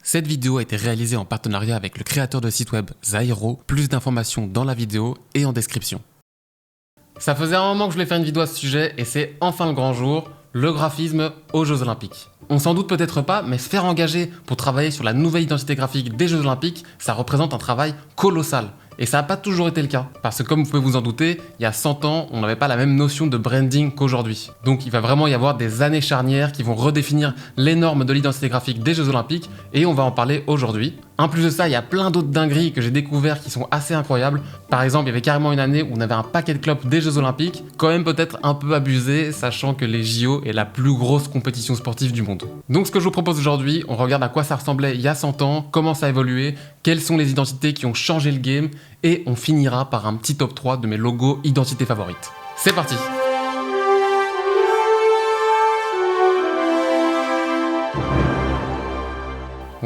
Cette vidéo a été réalisée en partenariat avec le créateur de site web Zairo. Plus d'informations dans la vidéo et en description. Ça faisait un moment que je voulais faire une vidéo à ce sujet et c'est enfin le grand jour, le graphisme aux Jeux Olympiques. On s'en doute peut-être pas, mais se faire engager pour travailler sur la nouvelle identité graphique des Jeux Olympiques, ça représente un travail colossal. Et ça n'a pas toujours été le cas, parce que comme vous pouvez vous en douter, il y a 100 ans, on n'avait pas la même notion de branding qu'aujourd'hui. Donc il va vraiment y avoir des années charnières qui vont redéfinir les normes de l'identité graphique des Jeux Olympiques, et on va en parler aujourd'hui. En plus de ça, il y a plein d'autres dingueries que j'ai découvertes qui sont assez incroyables. Par exemple, il y avait carrément une année où on avait un paquet de clopes des Jeux Olympiques, quand même peut-être un peu abusé, sachant que les JO est la plus grosse compétition sportive du monde. Donc ce que je vous propose aujourd'hui, on regarde à quoi ça ressemblait il y a 100 ans, comment ça a évolué, quelles sont les identités qui ont changé le game, et on finira par un petit top 3 de mes logos identités favorites. C'est parti!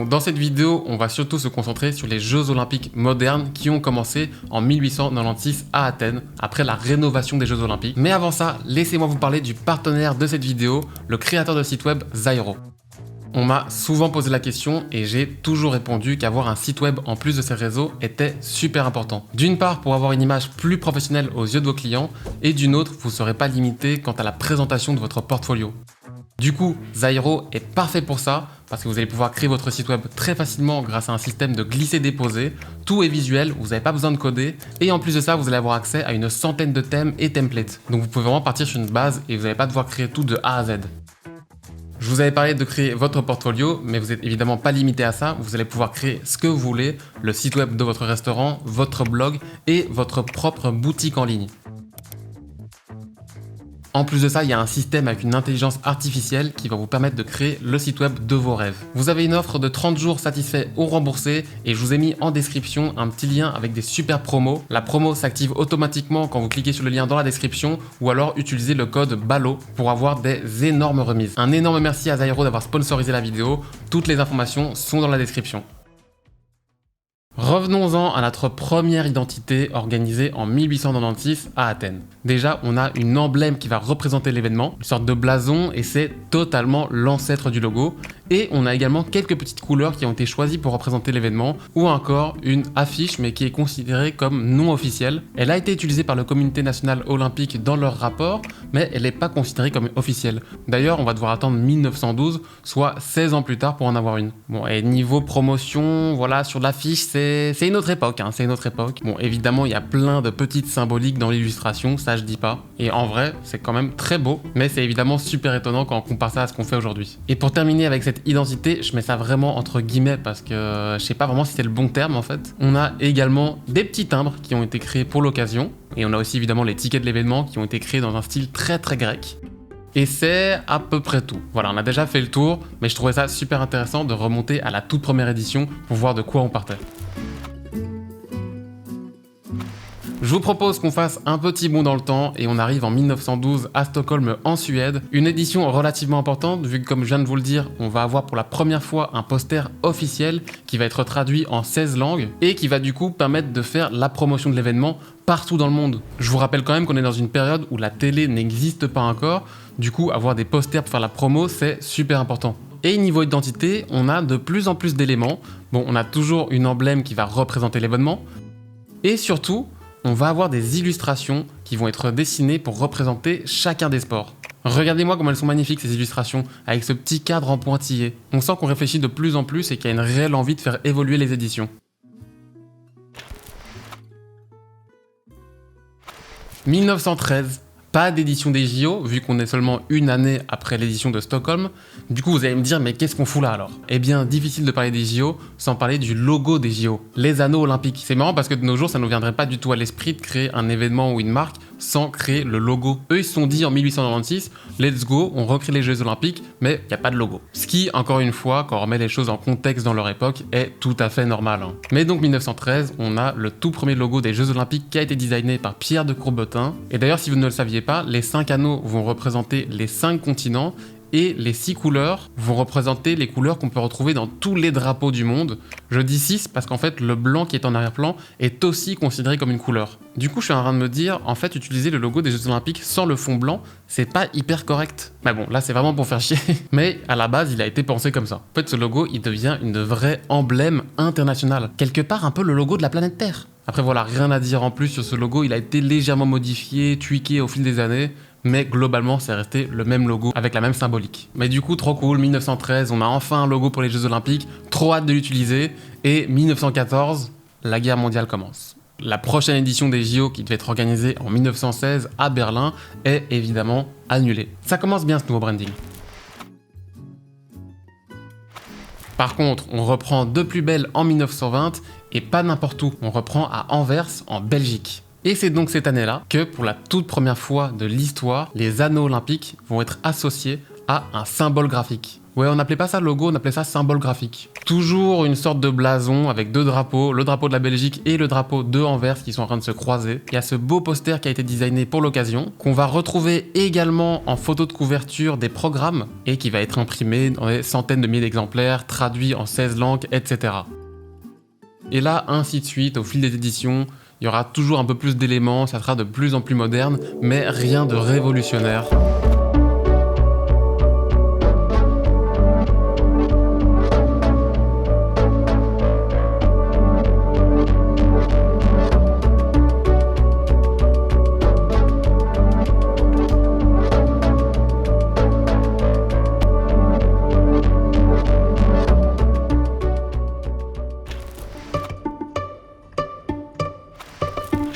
Dans cette vidéo, on va surtout se concentrer sur les Jeux Olympiques modernes qui ont commencé en 1896 à Athènes, après la rénovation des Jeux Olympiques. Mais avant ça, laissez-moi vous parler du partenaire de cette vidéo, le créateur de site web Zairo. On m'a souvent posé la question et j'ai toujours répondu qu'avoir un site web en plus de ces réseaux était super important. D'une part pour avoir une image plus professionnelle aux yeux de vos clients et d'une autre, vous ne serez pas limité quant à la présentation de votre portfolio. Du coup, Zairo est parfait pour ça parce que vous allez pouvoir créer votre site web très facilement grâce à un système de glisser-déposer. Tout est visuel, vous n'avez pas besoin de coder et en plus de ça, vous allez avoir accès à une centaine de thèmes et templates. Donc vous pouvez vraiment partir sur une base et vous n'allez pas devoir créer tout de A à Z. Je vous avais parlé de créer votre portfolio, mais vous n'êtes évidemment pas limité à ça. Vous allez pouvoir créer ce que vous voulez, le site web de votre restaurant, votre blog et votre propre boutique en ligne. En plus de ça, il y a un système avec une intelligence artificielle qui va vous permettre de créer le site web de vos rêves. Vous avez une offre de 30 jours satisfaits ou remboursés et je vous ai mis en description un petit lien avec des super promos. La promo s'active automatiquement quand vous cliquez sur le lien dans la description ou alors utilisez le code BALO pour avoir des énormes remises. Un énorme merci à Zairo d'avoir sponsorisé la vidéo. Toutes les informations sont dans la description. Revenons-en à notre première identité organisée en 1896 à Athènes. Déjà, on a une emblème qui va représenter l'événement, une sorte de blason, et c'est totalement l'ancêtre du logo. Et on a également quelques petites couleurs qui ont été choisies pour représenter l'événement, ou encore une affiche mais qui est considérée comme non officielle. Elle a été utilisée par le Comité national olympique dans leur rapport, mais elle n'est pas considérée comme officielle. D'ailleurs, on va devoir attendre 1912, soit 16 ans plus tard pour en avoir une. Bon, et niveau promotion, voilà, sur l'affiche, c'est une autre époque, c'est une autre époque. Bon, évidemment, il y a plein de petites symboliques dans l'illustration, ça je dis pas. Et en vrai, c'est quand même très beau, mais c'est évidemment super étonnant quand on compare ça à ce qu'on fait aujourd'hui. Et pour terminer avec cette identité, je mets ça vraiment entre guillemets parce que je sais pas vraiment si c'est le bon terme en fait. On a également des petits timbres qui ont été créés pour l'occasion. Et on a aussi évidemment les tickets de l'événement qui ont été créés dans un style très grec. Et c'est à peu près tout. Voilà, on a déjà fait le tour, mais je trouvais ça super intéressant de remonter à la toute première édition pour voir de quoi on partait. Je vous propose qu'on fasse un petit bond dans le temps et on arrive en 1912 à Stockholm en Suède. Une édition relativement importante vu que comme je viens de vous le dire, on va avoir pour la première fois un poster officiel qui va être traduit en 16 langues et qui va du coup permettre de faire la promotion de l'événement partout dans le monde. Je vous rappelle quand même qu'on est dans une période où la télé n'existe pas encore, du coup avoir des posters pour faire la promo c'est super important. Et niveau identité, on a de plus en plus d'éléments. Bon, on a toujours une emblème qui va représenter l'événement et surtout, on va avoir des illustrations qui vont être dessinées pour représenter chacun des sports. Regardez-moi comme elles sont magnifiques ces illustrations, avec ce petit cadre en pointillé. On sent qu'on réfléchit de plus en plus et qu'il y a une réelle envie de faire évoluer les éditions. « 1913 ». Pas d'édition des JO, vu qu'on est seulement une année après l'édition de Stockholm. Du coup, vous allez me dire, mais qu'est-ce qu'on fout là alors? Eh bien, difficile de parler des JO sans parler du logo des JO, les anneaux olympiques. C'est marrant parce que de nos jours, ça ne nous viendrait pas du tout à l'esprit de créer un événement ou une marque sans créer le logo. Eux, ils se sont dit en 1896, let's go, on recrée les Jeux Olympiques, mais il n'y a pas de logo. Ce qui, encore une fois, quand on remet les choses en contexte dans leur époque, est tout à fait normal. Mais donc 1913, on a le tout premier logo des Jeux Olympiques qui a été designé par Pierre de Coubertin. Et d'ailleurs, si vous ne le saviez pas, les 5 anneaux vont représenter les 5 continents et les 6 couleurs vont représenter les couleurs qu'on peut retrouver dans tous les drapeaux du monde. Je dis 6 parce qu'en fait le blanc qui est en arrière-plan est aussi considéré comme une couleur. Du coup je suis en train de me dire, en fait utiliser le logo des Jeux Olympiques sans le fond blanc, c'est pas hyper correct. Mais bon, là c'est vraiment pour faire chier, mais à la base il a été pensé comme ça. En fait ce logo il devient une vraie emblème internationale, quelque part un peu le logo de la planète Terre. Après voilà, rien à dire en plus sur ce logo, il a été légèrement modifié, tweaké au fil des années, mais globalement c'est resté le même logo avec la même symbolique. Mais du coup trop cool, 1913, on a enfin un logo pour les Jeux Olympiques, trop hâte de l'utiliser, et 1914, la guerre mondiale commence. La prochaine édition des JO qui devait être organisée en 1916 à Berlin est évidemment annulée. Ça commence bien ce nouveau branding. Par contre, on reprend de plus belle en 1920 et pas n'importe où, on reprend à Anvers en Belgique. Et c'est donc cette année-là que, pour la toute première fois de l'histoire, les anneaux olympiques vont être associés à un symbole graphique. Ouais, on n'appelait pas ça logo, on appelait ça symbole graphique. Toujours une sorte de blason avec 2 drapeaux, le drapeau de la Belgique et le drapeau de Anvers qui sont en train de se croiser. Il y a ce beau poster qui a été designé pour l'occasion, qu'on va retrouver également en photo de couverture des programmes et qui va être imprimé dans des centaines de milliers d'exemplaires, traduit en 16 langues, etc. Et là, ainsi de suite, au fil des éditions, il y aura toujours un peu plus d'éléments, ça sera de plus en plus moderne, mais rien de révolutionnaire.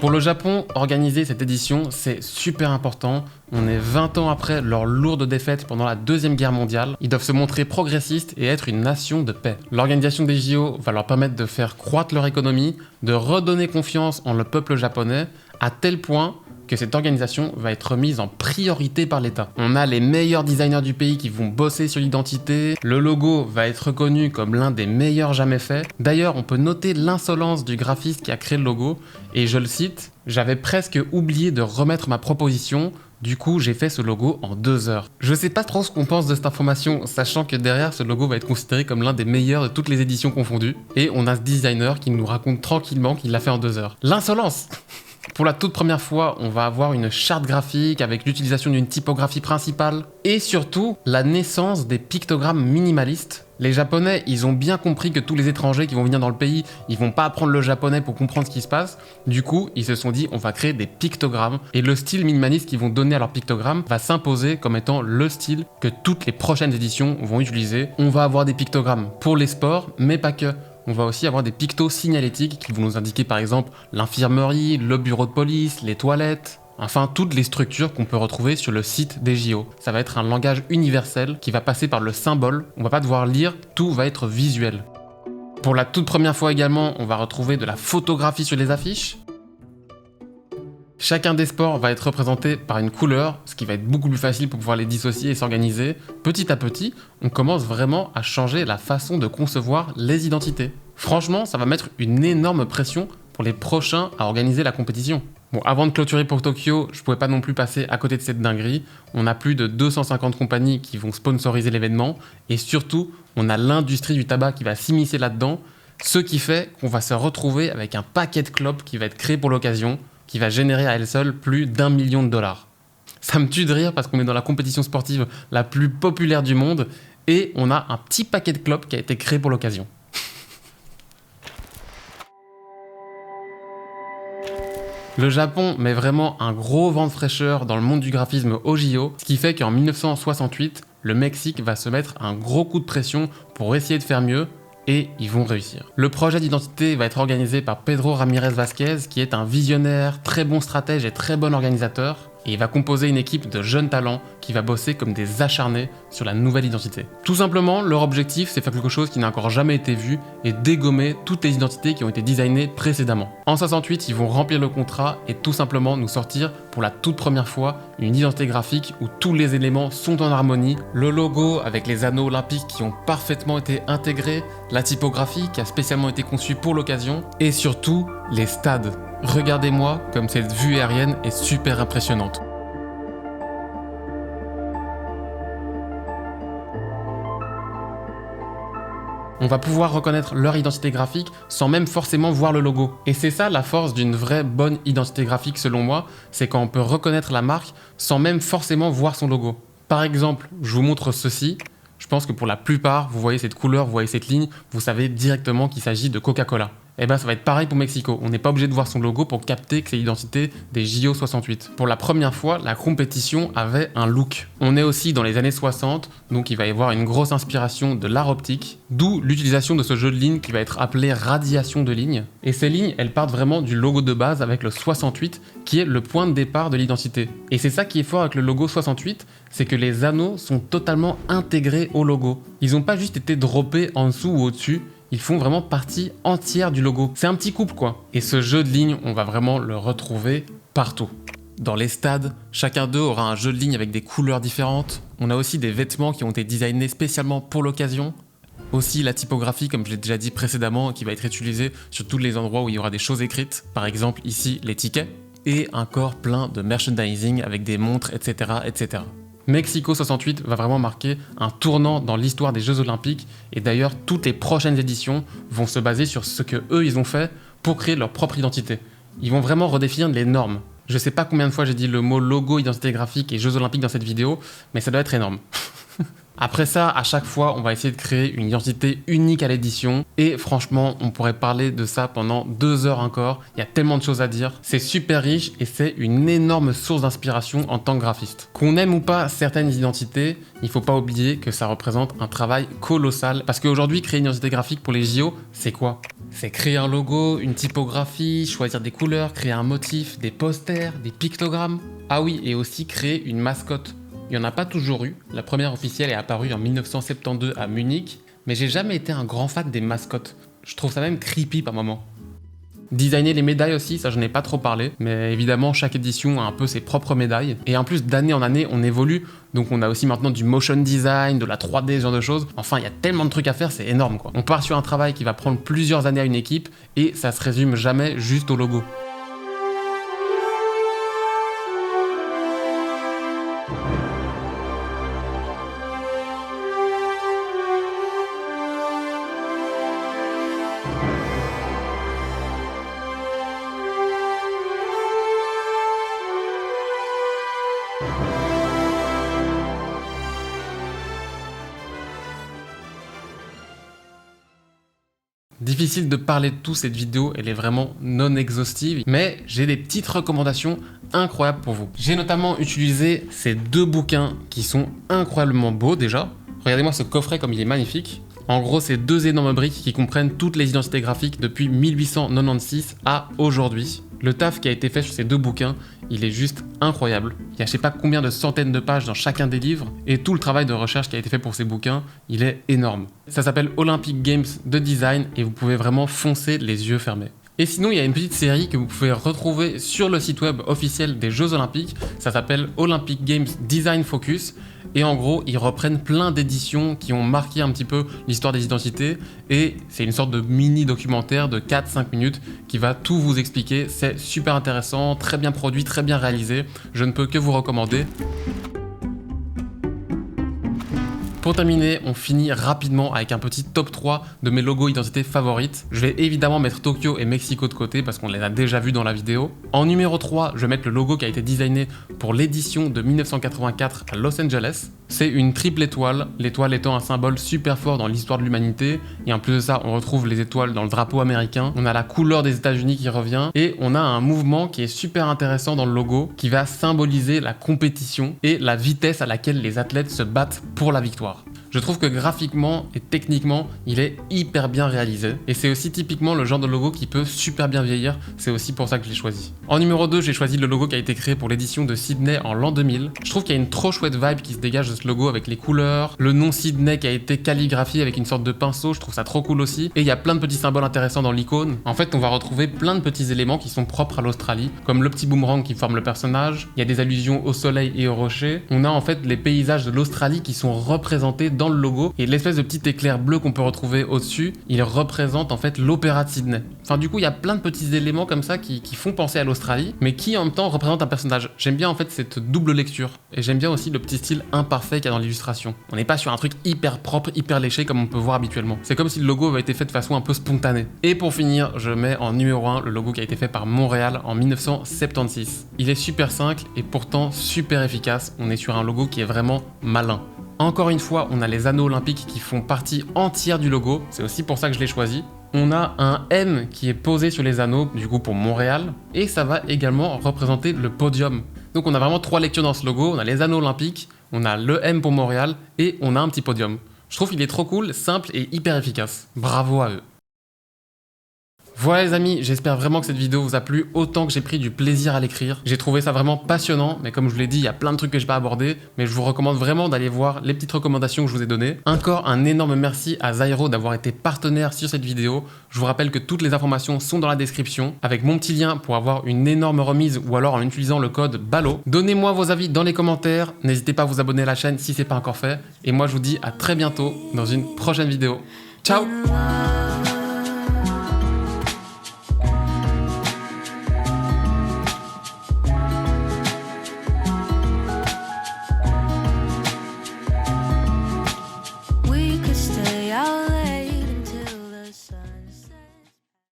Pour le Japon, organiser cette édition, c'est super important. On est 20 ans après leur lourde défaite pendant la Deuxième Guerre mondiale. Ils doivent se montrer progressistes et être une nation de paix. L'organisation des JO va leur permettre de faire croître leur économie, de redonner confiance en le peuple japonais, à tel point que cette organisation va être remise en priorité par l'État. On a les meilleurs designers du pays qui vont bosser sur l'identité, le logo va être reconnu comme l'un des meilleurs jamais faits. D'ailleurs, on peut noter l'insolence du graphiste qui a créé le logo, et je le cite, « J'avais presque oublié de remettre ma proposition, du coup j'ai fait ce logo en 2 heures. » Je sais pas trop ce qu'on pense de cette information, sachant que derrière ce logo va être considéré comme l'un des meilleurs de toutes les éditions confondues, et on a ce designer qui nous raconte tranquillement qu'il l'a fait en 2 heures. L'insolence! Pour la toute première fois, on va avoir une charte graphique avec l'utilisation d'une typographie principale et surtout la naissance des pictogrammes minimalistes. Les Japonais, ils ont bien compris que tous les étrangers qui vont venir dans le pays, ils vont pas apprendre le japonais pour comprendre ce qui se passe. Du coup, ils se sont dit, on va créer des pictogrammes et le style minimaliste qu'ils vont donner à leurs pictogrammes va s'imposer comme étant le style que toutes les prochaines éditions vont utiliser. On va avoir des pictogrammes pour les sports, mais pas que. On va aussi avoir des pictos signalétiques qui vont nous indiquer par exemple l'infirmerie, le bureau de police, les toilettes, enfin toutes les structures qu'on peut retrouver sur le site des JO. Ça va être un langage universel qui va passer par le symbole, on va pas devoir lire, tout va être visuel. Pour la toute première fois également, on va retrouver de la photographie sur les affiches. Chacun des sports va être représenté par une couleur, ce qui va être beaucoup plus facile pour pouvoir les dissocier et s'organiser. Petit à petit, on commence vraiment à changer la façon de concevoir les identités. Franchement, ça va mettre une énorme pression pour les prochains à organiser la compétition. Bon, avant de clôturer pour Tokyo, je pouvais pas non plus passer à côté de cette dinguerie. On a plus de 250 compagnies qui vont sponsoriser l'événement, et surtout, on a l'industrie du tabac qui va s'immiscer là-dedans, ce qui fait qu'on va se retrouver avec un paquet de clopes qui va être créé pour l'occasion, qui va générer à elle seule plus d'1 million de dollars. Ça me tue de rire parce qu'on est dans la compétition sportive la plus populaire du monde et on a un petit paquet de clopes qui a été créé pour l'occasion. Le Japon met vraiment un gros vent de fraîcheur dans le monde du graphisme au JO, ce qui fait qu'en 1968, le Mexique va se mettre un gros coup de pression pour essayer de faire mieux, et ils vont réussir. Le projet d'identité va être organisé par Pedro Ramirez Vázquez, qui est un visionnaire, très bon stratège et très bon organisateur. Et il va composer une équipe de jeunes talents qui va bosser comme des acharnés sur la nouvelle identité. Tout simplement, leur objectif, c'est faire quelque chose qui n'a encore jamais été vu et dégommer toutes les identités qui ont été designées précédemment. En 68, ils vont remplir le contrat et tout simplement nous sortir pour la toute première fois une identité graphique où tous les éléments sont en harmonie, le logo avec les anneaux olympiques qui ont parfaitement été intégrés, la typographie qui a spécialement été conçue pour l'occasion et surtout les stades. Regardez-moi comme cette vue aérienne est super impressionnante. On va pouvoir reconnaître leur identité graphique sans même forcément voir le logo. Et c'est ça la force d'une vraie bonne identité graphique selon moi, c'est quand on peut reconnaître la marque sans même forcément voir son logo. Par exemple, je vous montre ceci. Je pense que pour la plupart, vous voyez cette couleur, vous voyez cette ligne, vous savez directement qu'il s'agit de Coca-Cola. Et ben ça va être pareil pour Mexico. On n'est pas obligé de voir son logo pour capter que c'est l'identité des JO68. Pour la première fois, la compétition avait un look. On est aussi dans les années 60, donc il va y avoir une grosse inspiration de l'art optique, d'où l'utilisation de ce jeu de lignes qui va être appelé radiation de lignes. Et ces lignes, elles partent vraiment du logo de base avec le 68, qui est le point de départ de l'identité. Et c'est ça qui est fort avec le logo 68, c'est que les anneaux sont totalement intégrés au logo. Ils n'ont pas juste été droppés en dessous ou au-dessus, ils font vraiment partie entière du logo. C'est un petit couple quoi. Et ce jeu de lignes, on va vraiment le retrouver partout. Dans les stades, chacun d'eux aura un jeu de lignes avec des couleurs différentes. On a aussi des vêtements qui ont été designés spécialement pour l'occasion. Aussi la typographie, comme je l'ai déjà dit précédemment, qui va être utilisée sur tous les endroits où il y aura des choses écrites. Par exemple ici les tickets. Et un corps plein de merchandising avec des montres, etc. etc. Mexico 68 va vraiment marquer un tournant dans l'histoire des Jeux Olympiques et d'ailleurs toutes les prochaines éditions vont se baser sur ce que eux ils ont fait pour créer leur propre identité. Ils vont vraiment redéfinir les normes. Je sais pas combien de fois j'ai dit le mot logo, identité graphique et Jeux Olympiques dans cette vidéo, mais ça doit être énorme. Après ça, à chaque fois, on va essayer de créer une identité unique à l'édition. Et franchement, on pourrait parler de ça pendant 2 heures encore. Il y a tellement de choses à dire. C'est super riche et c'est une énorme source d'inspiration en tant que graphiste. Qu'on aime ou pas certaines identités, il faut pas oublier que ça représente un travail colossal. Parce qu'aujourd'hui, créer une identité graphique pour les JO, c'est quoi? C'est créer un logo, une typographie, choisir des couleurs, créer un motif, des posters, des pictogrammes. Ah oui, et aussi créer une mascotte. Il n'y en a pas toujours eu, la première officielle est apparue en 1972 à Munich, mais j'ai jamais été un grand fan des mascottes. Je trouve ça même creepy par moments. Designer les médailles aussi, ça je n'ai pas trop parlé, mais évidemment chaque édition a un peu ses propres médailles. Et en plus d'année en année on évolue, donc on a aussi maintenant du motion design, de la 3D, ce genre de choses. Enfin il y a tellement de trucs à faire, c'est énorme quoi. On part sur un travail qui va prendre plusieurs années à une équipe, et ça se résume jamais juste au logo. Difficile de parler de tout, cette vidéo, elle est vraiment non exhaustive, mais j'ai des petites recommandations incroyables pour vous. J'ai notamment utilisé ces 2 bouquins qui sont incroyablement beaux déjà. Regardez-moi ce coffret comme il est magnifique. En gros, c'est 2 énormes briques qui comprennent toutes les identités graphiques depuis 1896 à aujourd'hui. Le taf qui a été fait sur ces 2 bouquins, il est juste incroyable. Il y a je sais pas combien de centaines de pages dans chacun des livres, et tout le travail de recherche qui a été fait pour ces bouquins, il est énorme. Ça s'appelle Olympic Games de Design, et vous pouvez vraiment foncer les yeux fermés. Et sinon, il y a une petite série que vous pouvez retrouver sur le site web officiel des Jeux Olympiques. Ça s'appelle Olympic Games Design Focus. Et en gros, ils reprennent plein d'éditions qui ont marqué un petit peu l'histoire des identités. Et c'est une sorte de mini documentaire de 4-5 minutes qui va tout vous expliquer. C'est super intéressant, très bien produit, très bien réalisé. Je ne peux que vous recommander. Pour terminer, on finit rapidement avec un petit top 3 de mes logos identités favorites. Je vais évidemment mettre Tokyo et Mexico de côté parce qu'on les a déjà vus dans la vidéo. En numéro 3, je vais mettre le logo qui a été designé pour l'édition de 1984 à Los Angeles. C'est une triple étoile, l'étoile étant un symbole super fort dans l'histoire de l'humanité. Et en plus de ça, on retrouve les étoiles dans le drapeau américain. On a la couleur des États-Unis qui revient. Et on a un mouvement qui est super intéressant dans le logo qui va symboliser la compétition et la vitesse à laquelle les athlètes se battent pour la victoire. Je trouve que graphiquement et techniquement, il est hyper bien réalisé. Et c'est aussi typiquement le genre de logo qui peut super bien vieillir. C'est aussi pour ça que je l'ai choisi. En numéro 2, j'ai choisi le logo qui a été créé pour l'édition de Sydney en l'an 2000. Je trouve qu'il y a une trop chouette vibe qui se dégage de ce logo avec les couleurs. Le nom Sydney qui a été calligraphié avec une sorte de pinceau, je trouve ça trop cool aussi. Et il y a plein de petits symboles intéressants dans l'icône. En fait, on va retrouver plein de petits éléments qui sont propres à l'Australie, comme le petit boomerang qui forme le personnage. Il y a des allusions au soleil et aux rochers. On a en fait les paysages de l'Australie qui sont représentés dans dans le logo. Et l'espèce de petit éclair bleu qu'on peut retrouver au-dessus, il représente en fait l'Opéra de Sydney. Enfin du coup, il y a plein de petits éléments comme ça qui font penser à l'Australie, mais qui en même temps représentent un personnage. J'aime bien en fait cette double lecture. Et j'aime bien aussi le petit style imparfait qu'il y a dans l'illustration. On n'est pas sur un truc hyper propre, hyper léché comme on peut voir habituellement. C'est comme si le logo avait été fait de façon un peu spontanée. Et pour finir, je mets en numéro 1 le logo qui a été fait par Montréal en 1976. Il est super simple et pourtant super efficace. On est sur un logo qui est vraiment malin. Encore une fois, on a les anneaux olympiques qui font partie entière du logo. C'est aussi pour ça que je l'ai choisi. On a un M qui est posé sur les anneaux, du coup pour Montréal. Et ça va également représenter le podium. Donc on a vraiment 3 lectures dans ce logo. On a les anneaux olympiques, on a le M pour Montréal et on a un petit podium. Je trouve qu'il est trop cool, simple et hyper efficace. Bravo à eux. Voilà les amis, j'espère vraiment que cette vidéo vous a plu autant que j'ai pris du plaisir à l'écrire. J'ai trouvé ça vraiment passionnant, mais comme je vous l'ai dit, il y a plein de trucs que je n'ai pas abordés, mais je vous recommande vraiment d'aller voir les petites recommandations que je vous ai données. Encore un énorme merci à Zyro d'avoir été partenaire sur cette vidéo. Je vous rappelle que toutes les informations sont dans la description, avec mon petit lien pour avoir une énorme remise ou alors en utilisant le code BALLO. Donnez-moi vos avis dans les commentaires, n'hésitez pas à vous abonner à la chaîne si ce n'est pas encore fait, et moi je vous dis à très bientôt dans une prochaine vidéo. Ciao!